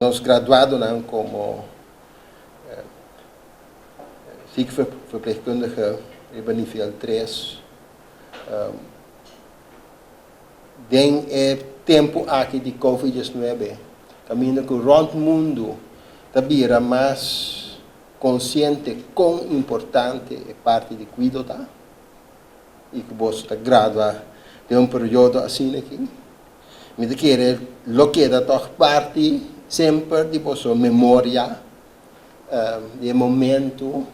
Nos graduados como ziekenverpleegkundige in nível 3. Den tempo aqui de Covid-19, caminho que rond o mundo, tabira mais consciente quão importante é parte de cuidar e que você está gradua de período assim aqui. Me querer lo que da toch parte sempre de vossa memória de momento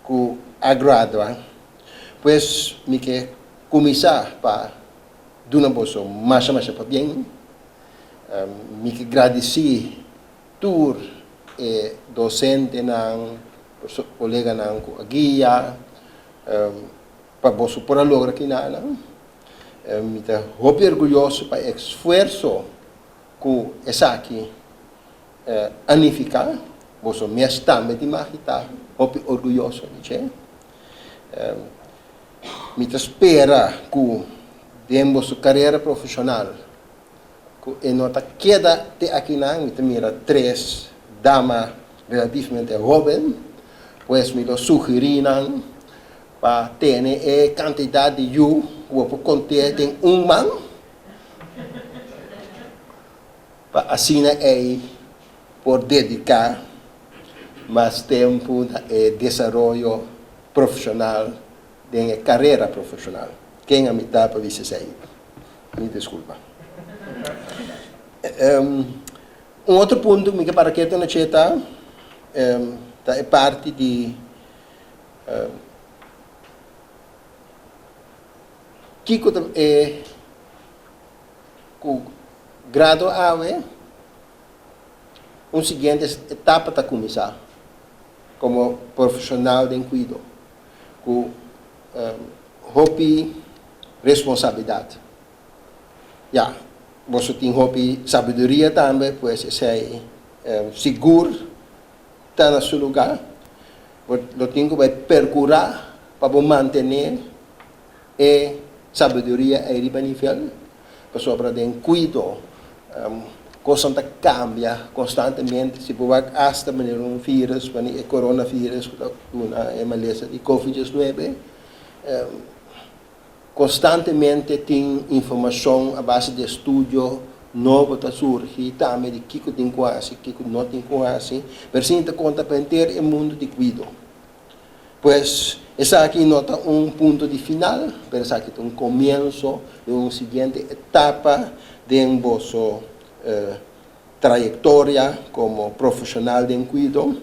que agrada. Pois me quer começar para dar vossa mais para bem. Me quer agradecer tur docente não colega não guia para vosso por logra que não. Me está muito orgulhoso para o esforço que essa aqui anificar, você me está me está muito orgulhoso, me espera que dentro sua carreira profissional, que nota queda de aqui não, me mira 3 damas relativamente jovens, pois me lo sugerirão para ter a quantidade de you que conter tem man para assim por dedicar mais tempo ao desenvolvimento profissional da carreira profissional. Quem a mitad para dizer aí? Me desculpa. Outro ponto que para que não cheta é parte de que é o grado A seguinte etapa para começar como profissional de cuidado com hobby responsabilidade. Você tem hobby sabedoria também, pois é seguro está no seu lugar. Você tem que percorrer para manter a sabedoria aí de nível, sobre o cuidado. Coisa cambia constantemente, se pode hasta um vírus, o coronavírus, uma maleza de Covid-19, constantemente tem informação a base de estudo novo que surge, também de que tem quase, que não tem quase, mas sim conta para ter o mundo de cuidado. Pois, essa aqui nota ponto de final, mas essa aqui é começo de uma seguinte etapa de vosso trajetória como profissional de cuidado.